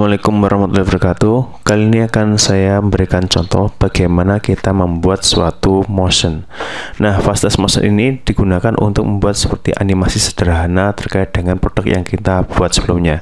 Assalamualaikum warahmatullahi wabarakatuh. Kali ini akan saya memberikan contoh bagaimana kita membuat suatu motion. Nah, fast motion ini digunakan untuk membuat seperti animasi sederhana terkait dengan produk yang kita buat sebelumnya.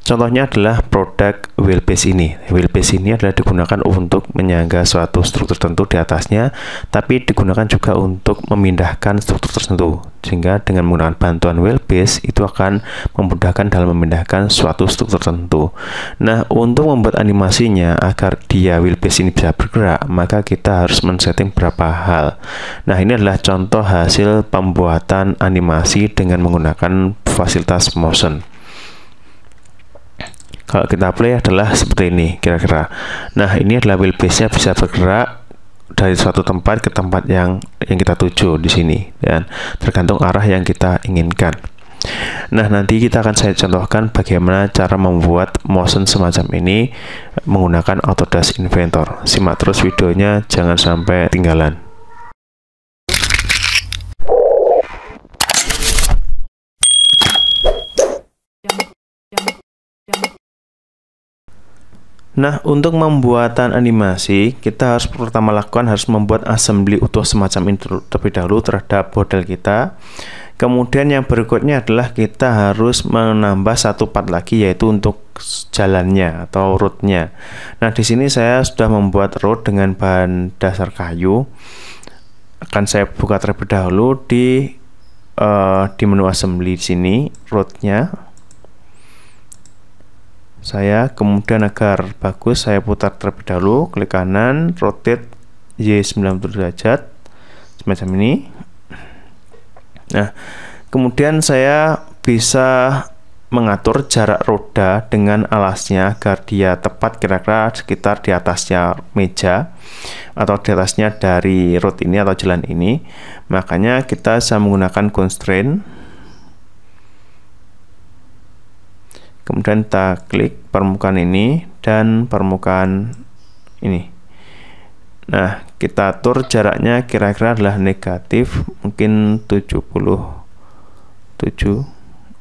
Contohnya adalah produk wheelbase ini. Wheelbase ini adalah digunakan untuk menyangga suatu struktur tertentu di atasnya, tapi digunakan juga untuk memindahkan struktur tertentu. Sehingga dengan menggunakan bantuan wheelbase itu akan memudahkan dalam memindahkan suatu struktur tertentu. Nah, untuk membuat animasinya agar dia wheelbase ini bisa bergerak, maka kita harus men-setting beberapa hal. Nah, ini adalah contoh hasil pembuatan animasi dengan menggunakan fasilitas motion. Kalau kita play adalah seperti ini kira-kira. Nah, ini adalah wheelbase-nya bisa bergerak dari suatu tempat ke tempat yang kita tuju di sini, dan tergantung arah yang kita inginkan. Nah, nanti kita akan saya contohkan bagaimana cara membuat motion semacam ini menggunakan Autodesk Inventor. Simak terus videonya, jangan sampai ketinggalan. Nah, untuk pembuatan animasi, kita harus pertama lakukan membuat assembly utuh semacam ini terlebih dahulu terhadap model kita. Kemudian yang berikutnya adalah kita harus menambah satu part lagi, yaitu untuk jalannya atau rootnya. Nah, di sini saya sudah membuat root dengan bahan dasar kayu. Akan saya buka terlebih dahulu di menu assembly di sini rootnya. Saya kemudian agar bagus saya putar terlebih dahulu, klik kanan, rotate Y90 derajat semacam ini. Nah, kemudian saya bisa mengatur jarak roda dengan alasnya agar dia tepat kira-kira sekitar di atasnya meja atau di atasnya dari root ini atau jalan ini. Makanya kita bisa menggunakan constraint. Kemudian kita klik permukaan ini dan permukaan ini. Nah, kita atur jaraknya kira-kira adalah negatif, mungkin 77.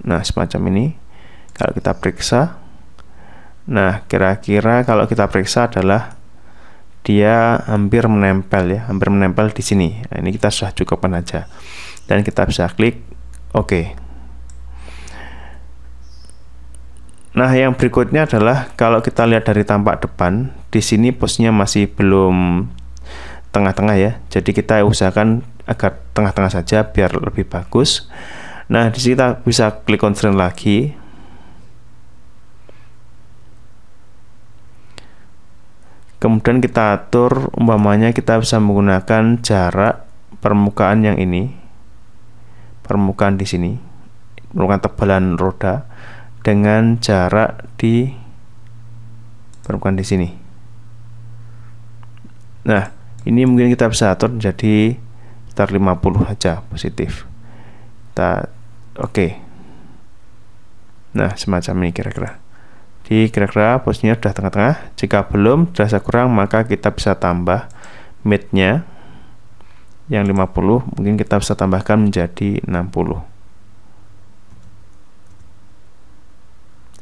Nah, semacam ini. Kalau kita periksa, nah kira-kira kalau kita periksa adalah dia hampir menempel ya, hampir menempel di sini. Nah, ini kita sudah cukupkan aja. Dan kita bisa klik OK. Nah, yang berikutnya adalah kalau kita lihat dari tampak depan, di sini posnya masih belum tengah-tengah ya. Jadi kita usahakan agar tengah-tengah saja biar lebih bagus. Nah, di sini kita bisa klik constraint lagi. Kemudian kita atur, umpamanya kita bisa menggunakan jarak permukaan yang ini, permukaan di sini, permukaan tebalan roda, dengan jarak di permukaan di sini. Nah, ini mungkin kita bisa atur menjadi sekitar 50 aja positif. Kita oke. Nah, semacam ini kira-kira. Di kira-kira posisinya sudah tengah-tengah. Jika belum terasa kurang, maka kita bisa tambah mid-nya yang 50, mungkin kita bisa tambahkan menjadi 60.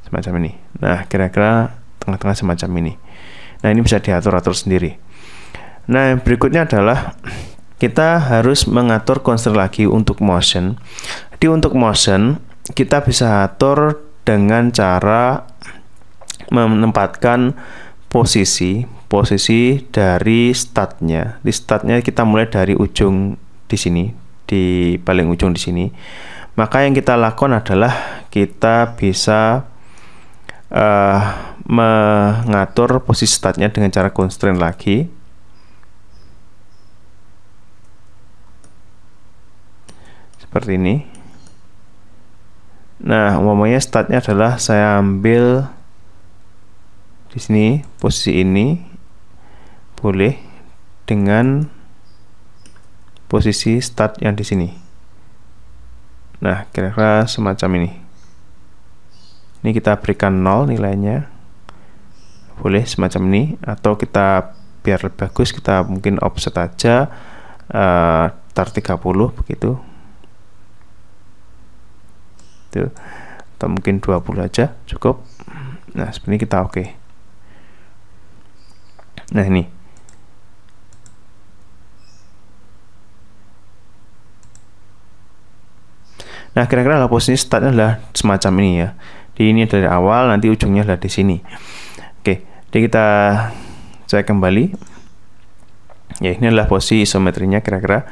Semacam ini. Nah, kira-kira tengah-tengah semacam ini. Nah, ini bisa diatur-atur sendiri. Nah, yang berikutnya adalah kita harus mengatur constraint lagi untuk motion. Jadi untuk motion kita bisa atur dengan cara menempatkan posisi dari startnya. Di startnya kita mulai dari ujung di sini, di paling ujung di sini. Maka yang kita lakukan adalah kita bisa mengatur posisi startnya dengan cara constraint lagi. Seperti ini. Nah, umpamanya startnya adalah saya ambil di sini posisi ini, boleh dengan posisi start yang di sini. Nah, kira-kira semacam ini. Ini kita berikan 0 nilainya, boleh semacam ini, atau kita biar lebih bagus kita mungkin offset aja tar 30 begitu. Tuh. Atau mungkin 20 aja cukup. Nah, seperti ini kita oke. Nah, ini. Nah, kira-kira posisi startnya adalah semacam ini ya. Di ini dari awal, nanti ujungnya adalah di sini. Oke, jadi kita cek kembali. Ya, ini adalah posisi isometrinya kira-kira.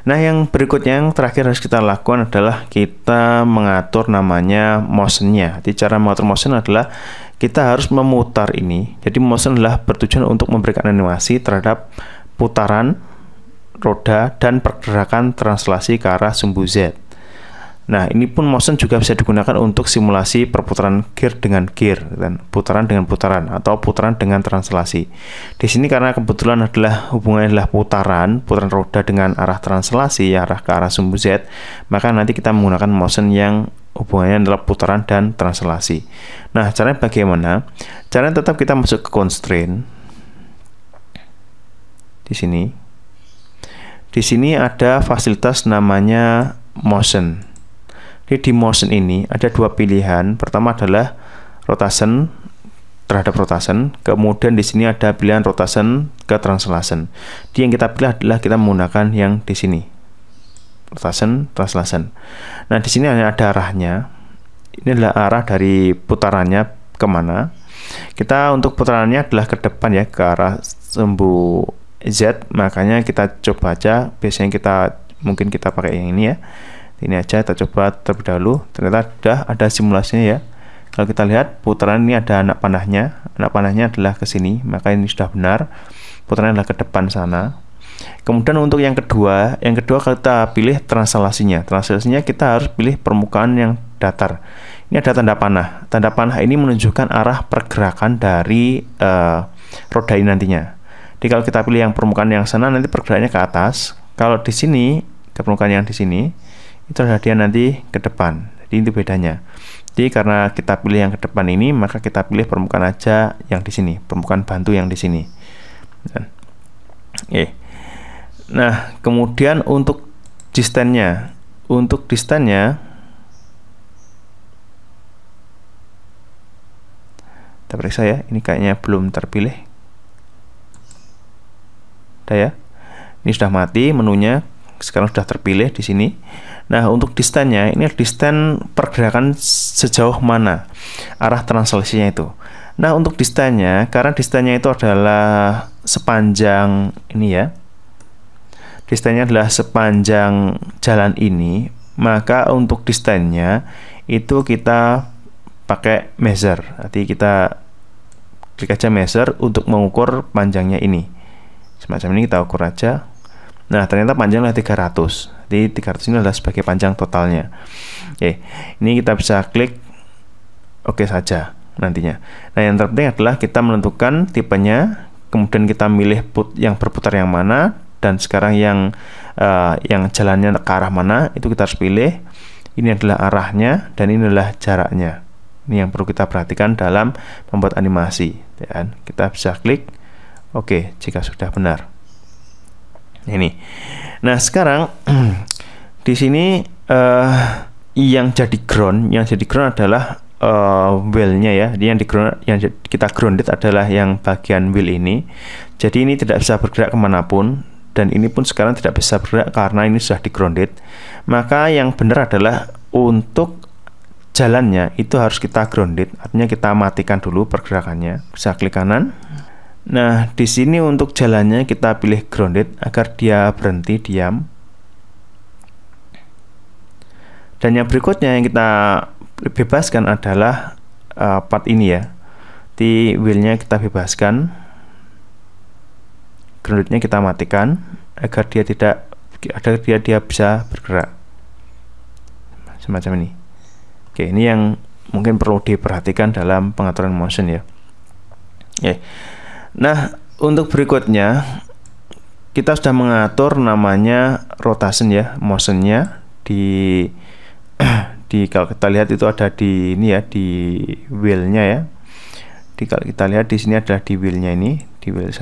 Nah, yang berikutnya yang terakhir harus kita lakukan adalah kita mengatur namanya motionnya. Jadi cara mengatur motion adalah kita harus memutar ini. Jadi motion adalah bertujuan untuk memberikan animasi terhadap putaran roda dan pergerakan translasi ke arah sumbu Z. Nah, ini pun motion juga bisa digunakan untuk simulasi perputaran gear dengan gear, dan putaran dengan putaran, atau putaran dengan translasi. Di sini karena kebetulan adalah hubungannya adalah putaran roda dengan arah translasi, arah ke arah sumbu Z, maka nanti kita menggunakan motion yang hubungannya adalah putaran dan translasi. Nah, caranya bagaimana? Caranya tetap kita masuk ke constraint. Di sini. Di sini ada fasilitas namanya motion. Jadi di motion ini ada dua pilihan. Pertama adalah rotation terhadap rotation. Kemudian di sini ada pilihan rotation ke translation. Jadi yang kita pilih adalah kita menggunakan yang di sini. Rotation, translation. Nah, di sini hanya ada arahnya. Ini adalah arah dari putarannya kemana. Kita untuk putarannya adalah ke depan ya, ke arah sumbu Z. Makanya kita coba aja. Biasanya mungkin kita pakai yang ini ya. Ini aja kita coba terlebih dahulu. Ternyata sudah ada simulasinya ya. Kalau kita lihat putaran ini ada anak panahnya. Anak panahnya adalah ke sini, maka ini sudah benar. Putaran adalah ke depan sana. Kemudian untuk yang kedua kita pilih translasinya. Translasinya kita harus pilih permukaan yang datar. Ini ada tanda panah. Tanda panah ini menunjukkan arah pergerakan dari roda ini nantinya. Jadi kalau kita pilih yang permukaan yang sana, nanti pergerakannya ke atas. Kalau di sini, ke permukaan yang di sini, itu adalah dia nanti ke depan. Jadi itu bedanya. Jadi karena kita pilih yang ke depan ini, maka kita pilih permukaan aja yang di sini, permukaan bantu yang di sini. Nah, kemudian untuk distance-nya, kita periksa ya. Ini kayaknya belum terpilih. Udah ya. Ini sudah mati menunya. Sekarang sudah terpilih di sini. Nah, untuk distance-nya, ini distance pergerakan sejauh mana arah translasinya itu. Nah, untuk distance-nya, karena distance-nya itu adalah sepanjang ini ya. Distance-nya adalah sepanjang jalan ini, maka untuk distance-nya itu kita pakai measure. Nanti kita klik aja measure untuk mengukur panjangnya ini. Semacam ini kita ukur aja. Nah, ternyata panjangnya 300. Jadi 300 ini adalah sebagai panjang totalnya. Oke, ini kita bisa klik oke saja nantinya. Nah, yang terpenting adalah kita menentukan tipenya, kemudian kita milih yang berputar yang mana, dan sekarang yang jalannya ke arah mana, itu kita harus pilih. Ini adalah arahnya, dan ini adalah jaraknya. Ini yang perlu kita perhatikan dalam membuat animasi. Dan kita bisa klik oke jika sudah benar. Ini. Nah, sekarang di sini yang jadi ground adalah wheel-nya ya. Jadi yang kita grounded adalah yang bagian wheel ini. Jadi ini tidak bisa bergerak kemanapun, dan ini pun sekarang tidak bisa bergerak karena ini sudah di grounded. Maka yang benar adalah untuk jalannya itu harus kita grounded, artinya kita matikan dulu pergerakannya. Bisa klik kanan. Nah, di sini untuk jalannya kita pilih grounded agar dia berhenti diam. Dan yang berikutnya yang kita bebaskan adalah part ini ya. Di wheel-nya kita bebaskan. Grounded-nya kita matikan agar dia bisa bergerak. Semacam ini. Oke, ini yang mungkin perlu diperhatikan dalam pengaturan motion ya. Oke. Nah, untuk berikutnya kita sudah mengatur namanya rotation ya, motionnya di kalau kita lihat itu ada di ini ya, di wheel-nya ya. Kalau kita lihat di sini adalah di wheel-nya ini, di wheel 1.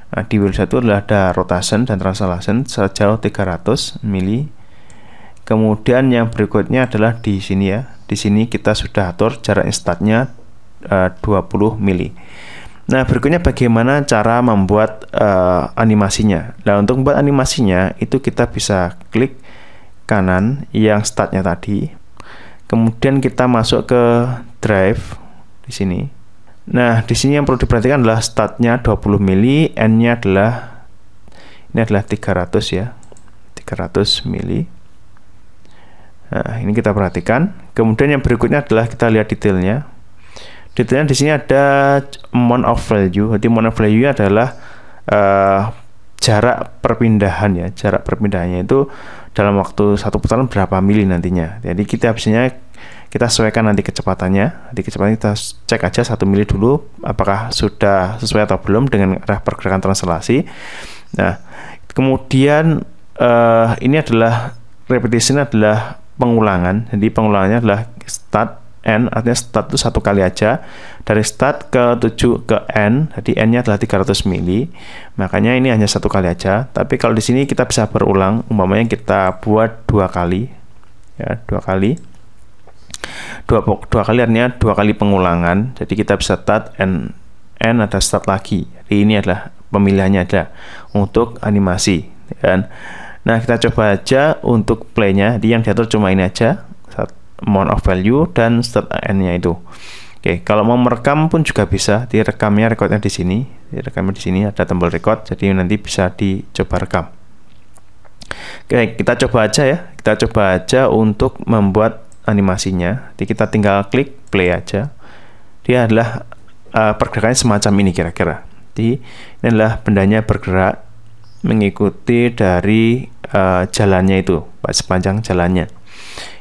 Nah, di wheel 1 adalah ada rotation dan translation sejauh 300 mili. Kemudian yang berikutnya adalah di sini ya. Di sini kita sudah atur jarak startnya 20 mili. Nah, berikutnya bagaimana cara membuat animasinya. Nah, untuk membuat animasinya itu kita bisa klik kanan yang startnya tadi. Kemudian kita masuk ke drive di sini. Nah, di sini yang perlu diperhatikan adalah startnya 20 mili, N-nya adalah ini adalah 300 ya. 300 mili. Nah, ini kita perhatikan. Kemudian yang berikutnya adalah kita lihat detailnya. Detailnya di sini ada amount of value. Jadi amount of value adalah jarak perpindahan ya. Jarak perpindahannya itu dalam waktu satu putaran berapa mili nantinya. Jadi kita sesuaikan nanti kecepatannya. Di kecepatan kita cek aja 1 mili dulu apakah sudah sesuai atau belum dengan arah pergerakan translasi. Nah, kemudian ini adalah repetition adalah pengulangan. Jadi pengulangannya adalah start N, artinya start itu satu kali aja. Dari start ke 7 ke N, jadi N-nya adalah 300 mili. Makanya ini hanya satu kali aja. Tapi kalau di sini kita bisa berulang, umpamanya kita buat 2 kali. Ya, 2 kali. Dua kali artinya 2 kali pengulangan. Jadi kita bisa start N ada start lagi. Jadi ini adalah pemilihannya ada untuk animasi. Dan nah, kita coba aja untuk play-nya. Jadi yang diatur cuma ini aja, amount of value dan start N-nya itu. Oke, kalau mau merekam pun juga bisa. Direkamnya recordnya di sini. Direkamnya di sini ada tombol record. Jadi nanti bisa dicoba rekam. Oke, kita coba aja ya. Kita coba aja untuk membuat animasinya. Jadi kita tinggal klik play aja. Dia adalah pergerakannya semacam ini kira-kira. Jadi ini adalah bendanya bergerak mengikuti dari jalannya itu, sepanjang jalannya.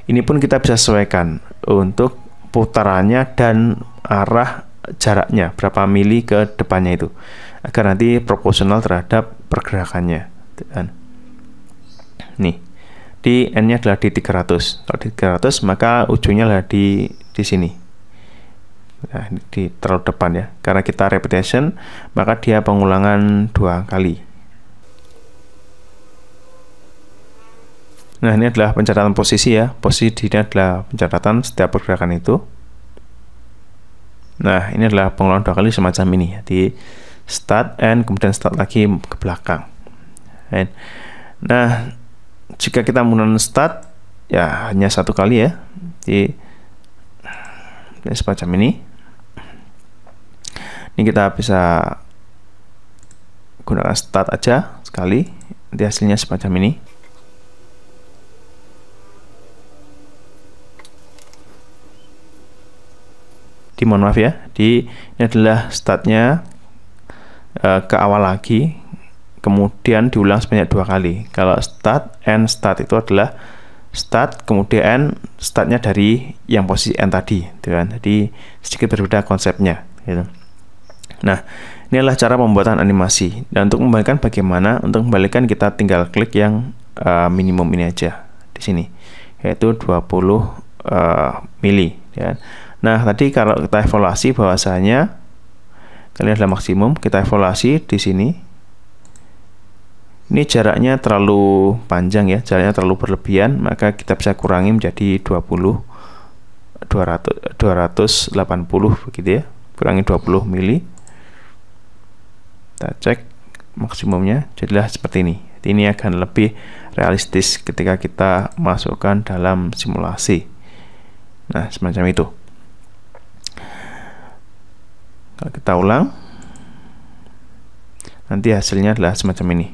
Ini pun kita bisa sesuaikan untuk putarannya dan arah jaraknya berapa mili ke depannya itu, agar nanti proporsional terhadap pergerakannya. Dan nih di N-nya adalah di 300. Kalau di 300 maka ujungnya adalah di sini. Nah, di terlalu depan ya. Karena kita repetition, maka dia pengulangan 2 kali. Nah, ini adalah pencatatan posisi ya. Posisi ini adalah pencatatan setiap pergerakan itu. Nah, ini adalah pengulangan 2 kali semacam ini. Jadi start and kemudian start lagi ke belakang. Nah, jika kita menggunakan start ya hanya 1 kali ya. Jadi semacam ini. Ini kita bisa gunakan start aja sekali. Nanti hasilnya semacam ini. Mohon maaf ya, ini adalah startnya ke awal lagi, kemudian diulang sebanyak 2 kali. Kalau start and start itu adalah start kemudian startnya dari yang posisi N tadi, gitu kan? Jadi sedikit berbeda konsepnya. Gitu. Nah, ini adalah cara pembuatan animasi. Dan untuk membalikan bagaimana? Untuk membalikan kita tinggal klik yang minimum ini aja di sini, yaitu 20 mili. Ya. Nah, tadi kalau kita evaluasi bahwasanya kalian adalah maksimum, kita evaluasi di sini. Ini jaraknya terlalu panjang ya, jaraknya terlalu berlebihan, maka kita bisa kurangi menjadi 280 begitu ya. Kurangi 20 mili. Kita cek maksimumnya, jadilah seperti ini. Ini akan lebih realistis ketika kita masukkan dalam simulasi. Nah, semacam itu. Kalau kita ulang, nanti hasilnya adalah semacam ini.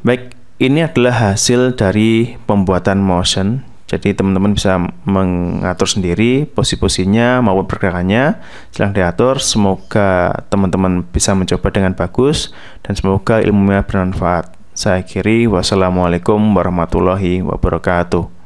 Baik, ini adalah hasil dari pembuatan motion. Jadi teman-teman bisa mengatur sendiri posisi-posisinya maupun pergerakannya. Silahkan diatur. Semoga teman-teman bisa mencoba dengan bagus dan semoga ilmunya bermanfaat. Saya akhiri, wassalamualaikum warahmatullahi wabarakatuh.